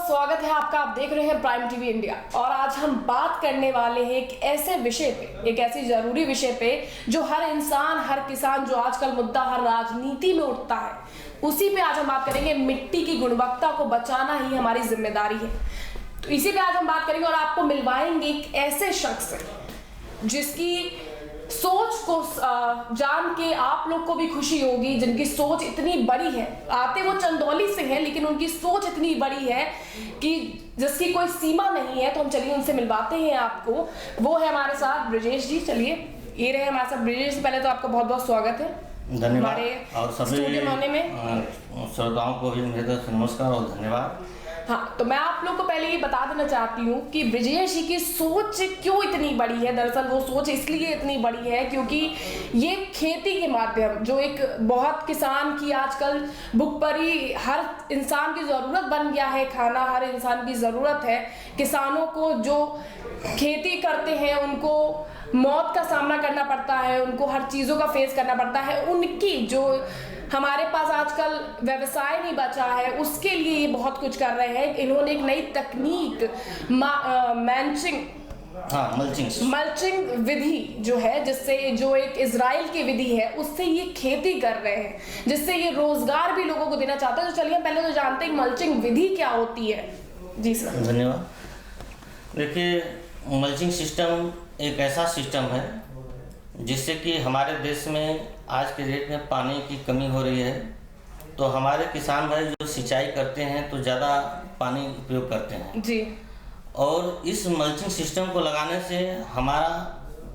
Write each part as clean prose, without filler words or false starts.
बहुत स्वागत है आपका। आप देख रहे हैं प्राइम टीवी इंडिया और आज हम बात करने वाले हैं एक ऐसे विषय पे, एक ऐसी जरूरी विषय पे जो हर इंसान, हर किसान, जो आजकल मुद्दा हर राजनीति में उठता है, उसी पे आज हम बात करेंगे। मिट्टी की गुणवत्ता को बचाना ही हमारी जिम्मेदारी है, तो इसी पे आज हम बात करेंगे और आपको मिलवाएंगे एक ऐसे शख्स से जिसकी सोच को जान के आप लोग को भी खुशी होगी, जिनकी सोच इतनी बड़ी है। आते वो चंदौली से है लेकिन उनकी सोच इतनी बड़ी है कि जिसकी कोई सीमा नहीं है। तो हम चलिए उनसे मिलवाते हैं आपको। वो है हमारे साथ ब्रिजेश जी। चलिए ये रहे हमारे साथ ब्रिजेश। पहले तो आपका बहुत बहुत स्वागत है धन्यवाद। और सभी श्रोताओं को भी मेरे नमस्कार और धन्यवाद। हाँ, तो मैं आप लोग को पहले ये बता देना चाहती हूँ कि ब्रिजेश जी की सोच क्यों इतनी बड़ी है। दरअसल वो सोच इसलिए इतनी बड़ी है क्योंकि ये खेती के माध्यम, जो एक बहुत किसान की आजकल भुखमरी, हर इंसान की ज़रूरत बन गया है, खाना हर इंसान की ज़रूरत है। किसानों को जो खेती करते हैं उनको मौत का सामना करना पड़ता है, उनको हर चीज़ों का फेस करना पड़ता है। उनकी जो हमारे पास आजकल व्यवसाय नहीं बचा है, उसके लिए ये बहुत कुछ कर रहे हैं। इन्होंने एक नई तकनीक मल्चिंग विधि जो है, जिससे जो एक इजराइल की विधि है, उससे ये खेती कर रहे हैं, जिससे ये रोजगार भी लोगों को देना चाहते हैं। तो चलिए पहले तो जानते हैं मल्चिंग विधि क्या होती है। जी सर। धन्यवाद। देखिए, मल्चिंग सिस्टम एक ऐसा सिस्टम है जिससे कि हमारे देश में आज के डेट में पानी की कमी हो रही है। तो हमारे किसान भाई जो सिंचाई करते हैं तो ज़्यादा पानी उपयोग करते हैं जी। और इस मल्चिंग सिस्टम को लगाने से हमारा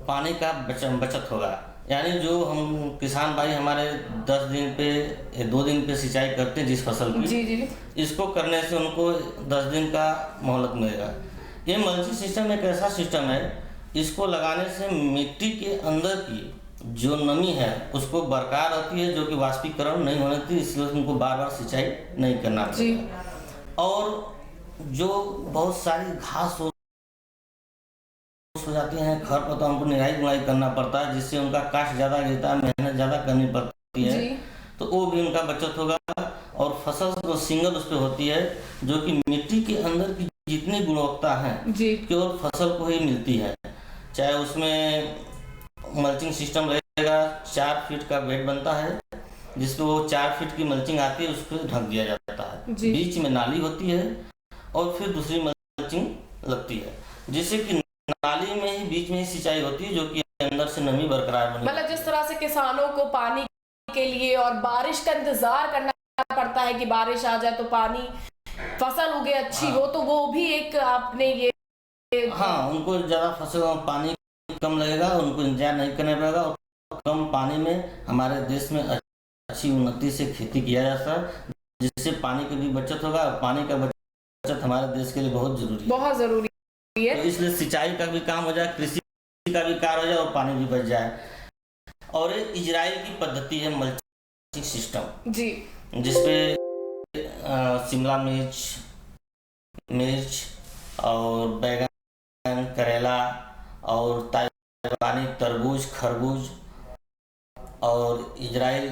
पानी का बचत होगा। यानी जो हम किसान भाई हमारे 10 दिन पे 2 दिन पे सिंचाई करते हैं जिस फसल की, जी, इसको करने से उनको 10 दिन का मोहलत मिलेगा। ये मल्चिंग सिस्टम एक ऐसा सिस्टम है, इसको लगाने से मिट्टी के अंदर की जो नमी है उसको बरकरार रहती है, जो कि वाष्पीकरण नहीं होने देती, इसलिए उनको बार बार सिंचाई नहीं करना पड़ेगा। और जो बहुत सारी घास हो जाती हैं, खरपतवार, उनको निराई गुड़ाई करना पड़ता है, जिससे उनका कास्ट ज़्यादा गिरता है, मेहनत ज़्यादा करनी पड़ती है, तो वो भी उनका बचत होगा। और फसल जो सिंगल उस पर होती है, जो कि मिट्टी के अंदर की जितनी गुणवत्ता है केवल फसल को ही मिलती है। चाहे उसमें मल्चिंग सिस्टम रहेगा, 4 फीट का बेड बनता है जिसपे वो 4 फीट की मल्चिंग आती है, उस पर ढक दिया जाता है। बीच में नाली होती है और फिर दूसरी मल्चिंग लगती है, जिससे कि नाली में ही बीच में ही सिंचाई होती है, जो कि अंदर से नमी बरकरार बनी। मतलब जिस तरह से किसानों को पानी के लिए और बारिश का इंतजार करना पड़ता है कि बारिश आ जाए तो पानी फसल उगे अच्छी हो, तो वो भी एक आपने ये उनको ज़्यादा फसल पानी कम लगेगा, उनको इंतजार नहीं करना पड़ेगा और कम पानी में हमारे देश में अच्छी उन्नति से खेती किया जाता है, जिससे पानी की भी बचत होगा। और पानी का बचत हमारे देश के लिए बहुत जरूरी है। तो इसलिए सिंचाई का भी काम हो जाए, कृषि का भी कार्य हो जाए और पानी भी बच जाए। और एक इजराइल की पद्धति है मल्चिंग सिस्टम जी, जिसपे शिमला मिर्च और बैगन, करेला और ताइवानी तरबूज, खरबूज और इजराइल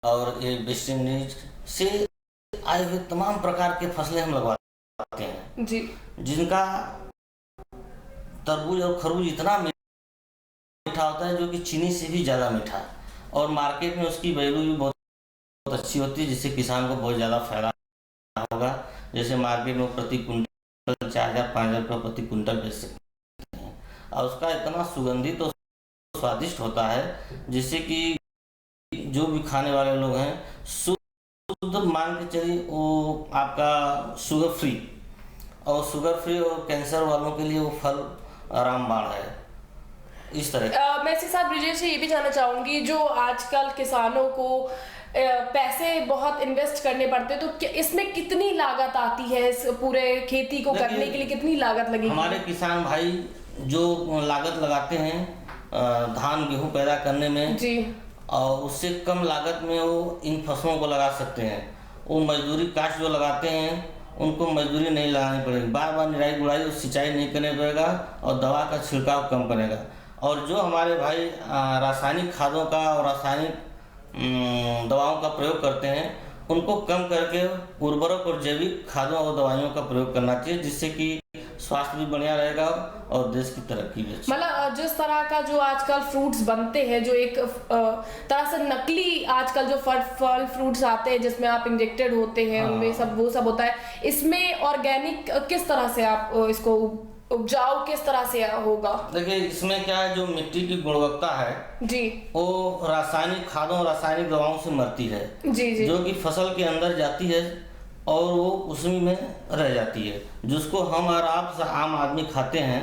और ये वेस्ट इंडीज से आए हुए तमाम प्रकार के फसलें हम लगवाते हैं जी, जिनका तरबूज और खरबूज इतना मीठा होता है, जो कि चीनी से भी ज़्यादा मीठा है। और मार्केट में उसकी वैल्यू भी बहुत अच्छी होती है, जिससे किसान को बहुत ज़्यादा फायदा होगा। जैसे मार्केट में प्रति कुंटल 4,000-5,000 रुपये प्रति कुंटल बेच सकते हैं। और उसका इतना सुगंधित और स्वादिष्ट होता है, जिससे कि जो भी खाने वाले लोग हैं शुद्ध मान के चलिए, वो आपका शुगर फ्री और कैंसर वालों के लिए वो फल रामबाण है। इस तरह मैं इसके साथ ब्रिजेश से ये भी जानना चाहूंगी, जो आजकल किसानों को पैसे बहुत इन्वेस्ट करने पड़ते, तो इसमें कितनी लागत आती है? इस पूरे खेती को करने के लिए कितनी लागत लगेगी? हमारे किसान भाई जो लागत लगाते हैं धान गेहूं पैदा करने में जी, और उससे कम लागत में वो इन फसलों को लगा सकते हैं। वो मजदूरी कास्ट जो लगाते हैं उनको मजदूरी नहीं लगानी पड़ेगी, बार बार निराई गुड़ाई और सिंचाई नहीं करने पड़ेगा, और दवा का छिड़काव कम करेगा। और जो हमारे भाई रासायनिक खादों का और रासायनिक दवाओं का प्रयोग करते हैं, उनको कम करके उर्वरक और जैविक खादों और दवाइयों का प्रयोग करना चाहिए, जिससे कि स्वास्थ्य भी बढ़िया रहेगा और देश की तरक्की भी अच्छी। मतलब जिस तरह का जो आजकल फ्रूट्स बनते हैं, जो एक तरह से नकली आजकल जो फल फ्रूट्स आते हैं जिसमें आप इंजेक्टेड होते हैं, उनमें सब वो सब होता है, इसमें ऑर्गेनिक किस तरह से आप इसको उपजाऊ किस तरह से होगा? देखिए, इसमें क्या है, जो मिट्टी की गुणवत्ता है जी, वो रासायनिक खादों और रासायनिक दवाओं से मरती है, जी, जो कि फसल के अंदर जाती है और वो उसी में रह जाती है, जिसको हम और आप आम आदमी खाते हैं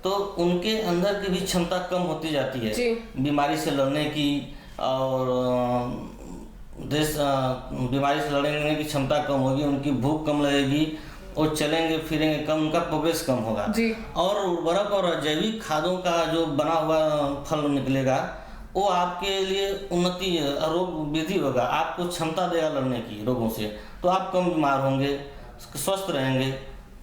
तो उनके अंदर की भी क्षमता कम होती जाती है बीमारी से लड़ने की, और बीमारी से लड़ने की क्षमता कम होगी, उनकी भूख कम लगेगी, वो चलेंगे फिरेंगे कम, उनका प्रोग्रेस कम होगा। और उर्वरक और जैविक खादों का जो बना हुआ फल निकलेगा वो आपके लिए उन्नति रोग वृद्धि होगा, आपको क्षमता देगा लड़ने की रोगों से, तो आप कम बीमार होंगे, स्वस्थ रहेंगे,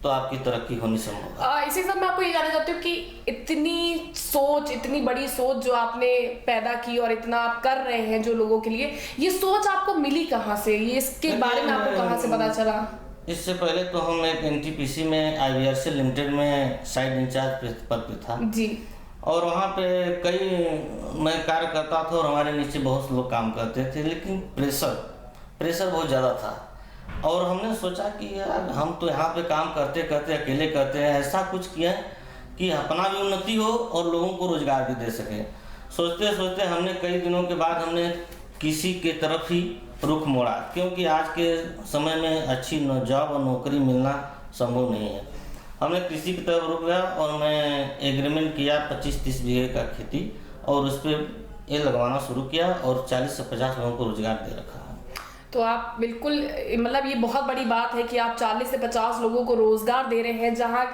तो आपकी तरक्की होनी संभव है। इसी सब मैं आपको ये जानना चाहती हूँ कि इतनी बड़ी सोच जो आपने पैदा की और इतना आप कर रहे हैं जो लोगों के लिए, ये सोच आपको मिली कहाँ से? ये इसके बारे में आपको कहाँ से पता चला? इससे पहले तो हम एक एनटीपीसी में IVRC लिमिटेड में साइट इंचार्ज पद पे था जी, और वहाँ पे मैं कार्य करता था और हमारे नीचे बहुत लोग काम करते थे, लेकिन प्रेशर बहुत ज़्यादा था। और हमने सोचा कि यार हम तो यहाँ पे काम करते करते अकेले करते हैं, ऐसा कुछ किया कि अपना भी उन्नति हो और लोगों को रोजगार भी दे सके। सोचते सोचते हमने कई दिनों के बाद हमने किसी के तरफ ही रुख मोड़ा, क्योंकि आज के समय में अच्छी जॉब और नौकरी मिलना संभव नहीं है। हमने कृषि की तरफ रुक गया और मैं एग्रीमेंट किया 25-30 बीघे का खेती, और उस पर ये लगवाना शुरू किया और 40 से 50 लोगों को रोजगार दे रखा है। तो आप बिल्कुल, मतलब ये बहुत बड़ी बात है कि आप 40 से 50 लोगों को रोजगार दे रहे हैं, जहां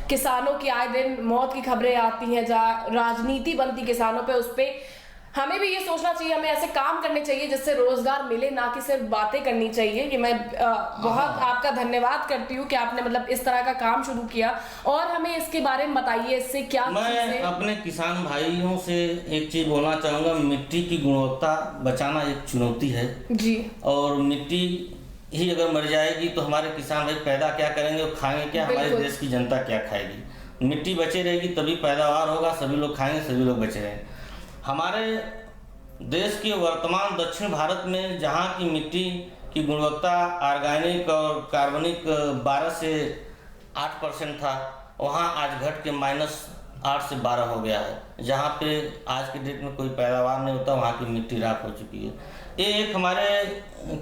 किसानों की आए दिन मौत की खबरें आती हैं, जहां राजनीति बनती किसानों पे, उस पे हमें भी ये सोचना चाहिए, हमें ऐसे काम करने चाहिए जिससे रोजगार मिले, ना कि सिर्फ बातें करनी चाहिए। कि मैं बहुत आपका धन्यवाद करती हूँ कि आपने मतलब इस तरह का काम शुरू किया, और हमें इसके बारे में बताइए, इससे क्या मैं अपने किसान भाइयों से एक चीज बोलना चाहूँगा, मिट्टी की गुणवत्ता बचाना एक चुनौती है जी, और मिट्टी ही अगर मर जाएगी तो हमारे किसान भाई पैदा क्या करेंगे और खाएंगे क्या, हमारे देश की जनता क्या खाएगी? मिट्टी बची रहेगी तभी पैदावार होगा, सभी लोग खाएंगे, सभी लोग बचे रहेंगे। हमारे देश के वर्तमान दक्षिण भारत में जहाँ की मिट्टी की गुणवत्ता ऑर्गेनिक और कार्बनिक 12 से 8% था, वहाँ आज घट के -8 से 12 हो गया है। जहाँ पे आज के डेट में कोई पैदावार नहीं होता, वहाँ की मिट्टी राख हो चुकी है। ये एक हमारे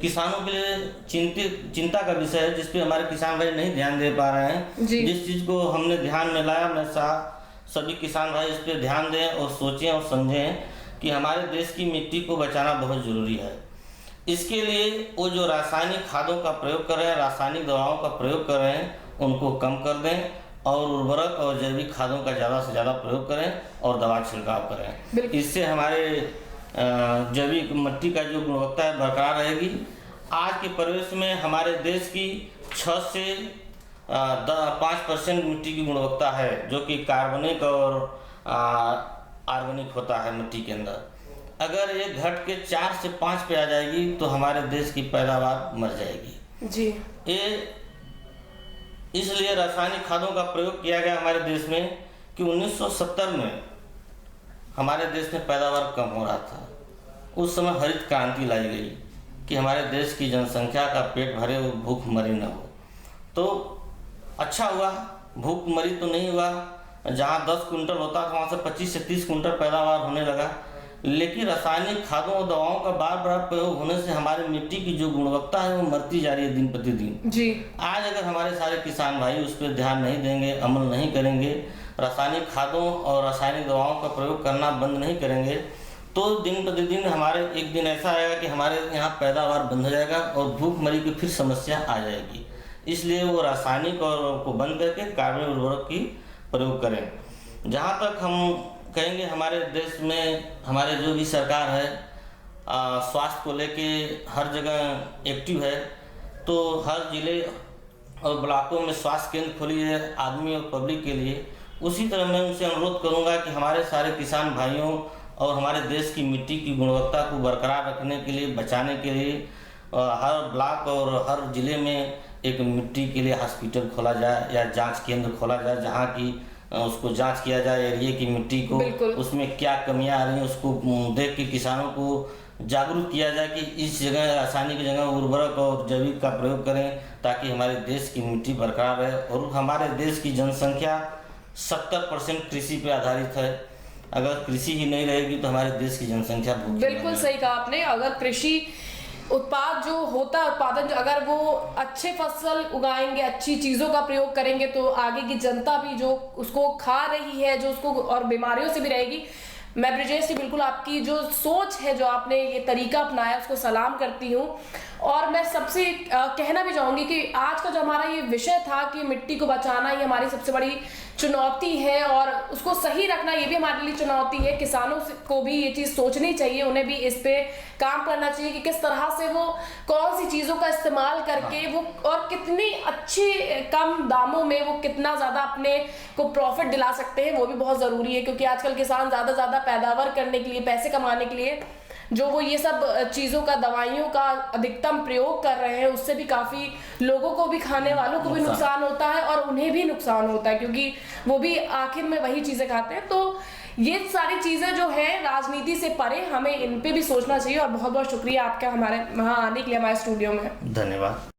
किसानों के लिए चिंता का विषय है, जिस पे हमारे किसान भाई नहीं ध्यान दे पा रहे हैं। जिस चीज़ को हमने ध्यान में लाया, मैं सभी किसान भाई इस पर ध्यान दें और सोचें और समझें कि हमारे देश की मिट्टी को बचाना बहुत ज़रूरी है। इसके लिए वो जो रासायनिक खादों का प्रयोग कर रहे हैं, रासायनिक दवाओं का प्रयोग कर रहे हैं, उनको कम कर दें और उर्वरक और जैविक खादों का ज़्यादा से ज़्यादा प्रयोग करें और दवा छिड़काव करें। इससे हमारे जैविक मिट्टी का जो गुणवत्ता है बरकरार रहेगी। आज के परिवेश में हमारे देश की 6 से 5% मिट्टी की गुणवत्ता है, जो कि कार्बनिक और ऑर्गेनिक होता है मिट्टी के अंदर। अगर ये घट के 4 से 5 पे आ जाएगी तो हमारे देश की पैदावार मर जाएगी जी। ये इसलिए रासायनिक खादों का प्रयोग किया गया हमारे देश में कि 1970 में हमारे देश में पैदावार कम हो रहा था। उस समय हरित क्रांति लाई गई कि हमारे देश की जनसंख्या का पेट भरे और भूखमरी न हो। तो अच्छा हुआ, भूखमरी तो नहीं हुआ। जहाँ 10 कुंटल होता था वहाँ से 25 से 30 कुंटल पैदावार होने लगा। लेकिन रासायनिक खादों और दवाओं का बार बार प्रयोग होने से हमारी मिट्टी की जो गुणवत्ता है वो मरती जा रही है दिन प्रतिदिन जी। आज अगर हमारे सारे किसान भाई उस पर ध्यान नहीं देंगे, अमल नहीं करेंगे, रासायनिक खादों और रासायनिक दवाओं का प्रयोग करना बंद नहीं करेंगे, तो दिन प्रतिदिन हमारे एक दिन ऐसा आएगा कि हमारे यहाँ पैदावार बंद हो जाएगा और भूखमरी की फिर समस्या आ जाएगी। इसलिए वो रासायनिक और को बंद करके कार्बनिक उर्वरक की प्रयोग करें। जहाँ तक हम कहेंगे हमारे देश में हमारे जो भी सरकार है स्वास्थ्य को लेके हर जगह एक्टिव है, तो हर जिले और ब्लॉकों में स्वास्थ्य केंद्र खोली है आदमी और पब्लिक के लिए। उसी तरह मैं उनसे अनुरोध करूंगा कि हमारे सारे किसान भाइयों और हमारे देश की मिट्टी की गुणवत्ता को बरकरार रखने के लिए, बचाने के लिए हर ब्लॉक और हर जिले में एक मिट्टी के लिए हॉस्पिटल खोला जाए या जांच केंद्र खोला जाए, जहाँ की उसको जांच किया जाए एरिया की मिट्टी को, उसमें क्या कमियां आ रही हैं उसको देख के किसानों को जागरूक किया जाए कि इस जगह रासायनिक की जगह उर्वरक और जैविक का प्रयोग करें, ताकि हमारे देश की मिट्टी बरकरार रहे। और हमारे देश की जनसंख्या 70% कृषि पे आधारित है। अगर कृषि ही नहीं रहेगी तो हमारे देश की जनसंख्या बिल्कुल सही कहा आपने। अगर कृषि उत्पाद जो होता है, उत्पादन अगर वो अच्छे फसल उगाएंगे, अच्छी चीज़ों का प्रयोग करेंगे, तो आगे की जनता भी जो उसको खा रही है, जो उसको और बीमारियों से भी रहेगी। मैं ब्रिजेश जी बिल्कुल आपकी जो सोच है, जो आपने ये तरीका अपनाया, उसको सलाम करती हूँ। और मैं सबसे कहना भी चाहूँगी कि आज का जो हमारा ये विषय था कि मिट्टी को बचाना ये हमारी सबसे बड़ी चुनौती है, और उसको सही रखना ये भी हमारे लिए चुनौती है। किसानों को भी ये चीज़ सोचनी चाहिए, उन्हें भी इस पे काम करना चाहिए कि किस तरह से वो कौन सी चीज़ों का इस्तेमाल करके वो और कितनी अच्छी कम दामों में वो कितना ज़्यादा अपने को प्रॉफिट दिला सकते हैं, वो भी बहुत ज़रूरी है। क्योंकि आजकल किसान ज़्यादा पैदावार करने के लिए, पैसे कमाने के लिए जो वो ये सब चीज़ों का, दवाइयों का अधिकतम प्रयोग कर रहे हैं, उससे भी काफ़ी लोगों को भी, खाने वालों को भी नुकसान होता है और उन्हें भी नुकसान होता है, क्योंकि वो भी आखिर में वही चीज़ें खाते हैं। तो ये सारी चीज़ें जो है राजनीति से परे, हमें इन पे भी सोचना चाहिए। और बहुत बहुत शुक्रिया आपका हमारे वहाँ आने के लिए, हमारे स्टूडियो में। धन्यवाद।